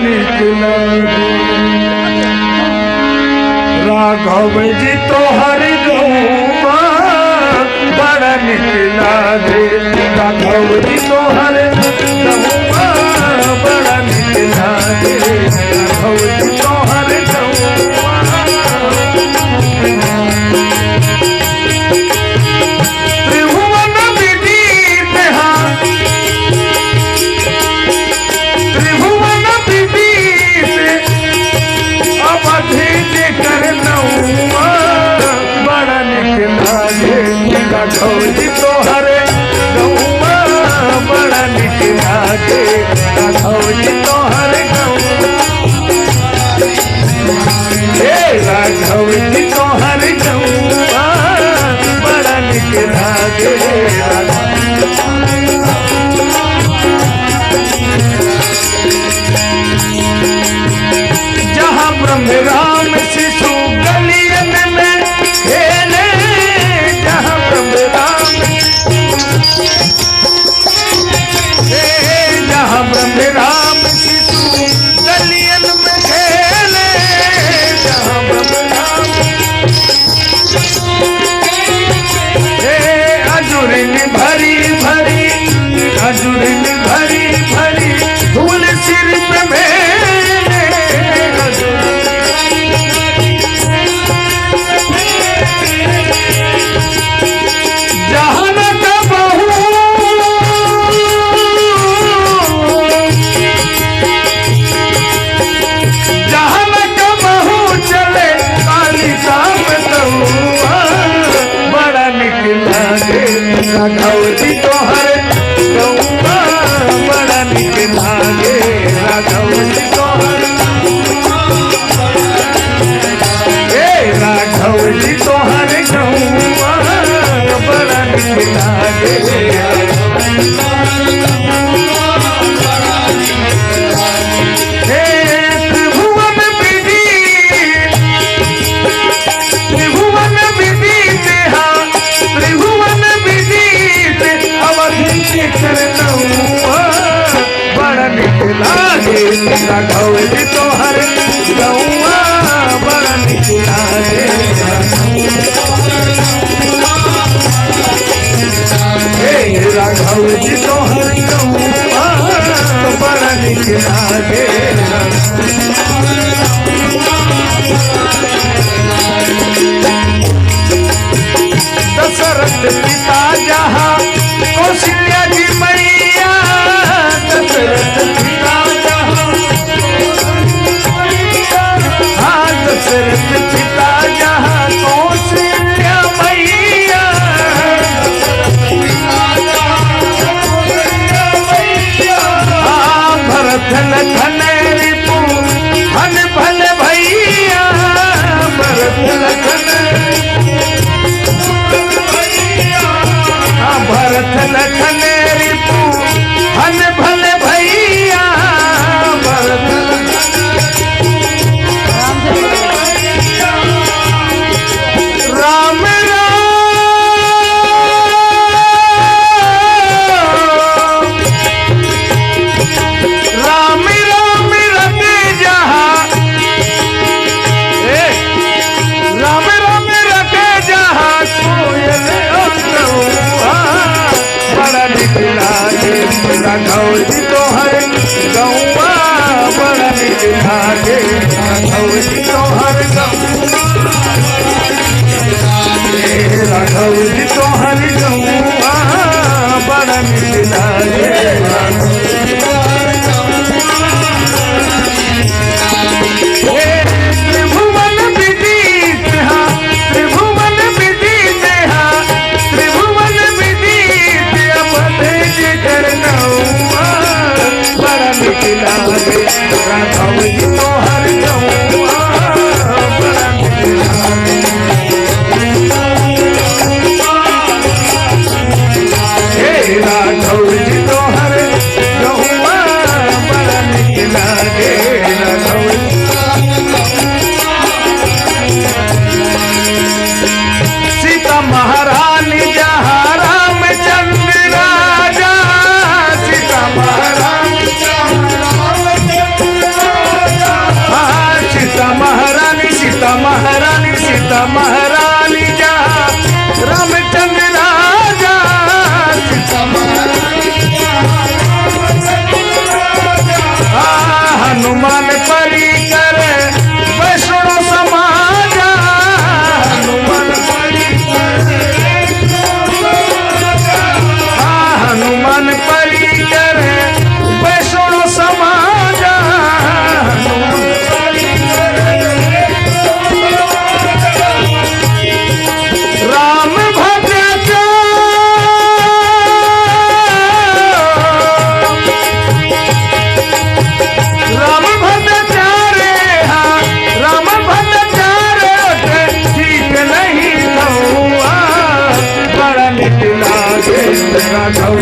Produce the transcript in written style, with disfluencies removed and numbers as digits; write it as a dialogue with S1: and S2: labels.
S1: निकला राघव जी तो हर गौवा बड़ा निकला रे राघव जी तो हर गौवा बड़ा निकला रे राघव जी तो हर गौवा त्रिभुवन विदित त्रिभुवन विदित अवधि कर नौवा बड़ा निकला रे राघव जी तो हरे गौवा बड़ा निकला रे राघव जी तो हरे गौवा राघव जी तो हरे गौवा बड़ा निकला रे जहाँ ब्रह्म राम शिशु गलियन में खेले जहाँ ब्रह्म राम जहाँ ब्रह्म राम शिशु गलियन में खेले जहाँ ब्रह्म राम अजुरिन भरी भरी अजुरिन भरी भरी धूल सिर पे मेरे जहान का बहू जहान का बहू चले काली साम तहुआ बड़ा निकला रे राघव जी तो हर गौवा बड़ा निकला रे राघव जी तो हर राघव जी तो हर गौवा बड़ा निकला रे त्रिभुवन विदित त्रिभुवन विदित त्रिभुवन विदित अवधि कर नौवा बड़ा निकला रे राघव जी तो हर गौवा बड़ा निकला रे राघव जी तो हर गौवा बड़ा निकला रे दशरथ पिता जहाँ कौशल्या जी मैया दशरथ पिता जहाँ दशरथ पिता जहाँ कौशल्या मैया भरत लखन हनुमान परी कर वैष्णो समाजा हनुमान हनुमान परी कर वैष्णो समाजा राम भद्र राम भद्रचारे हाँ राम भद्रचारे ठीक नहीं हुआ बड़ा निकला राघव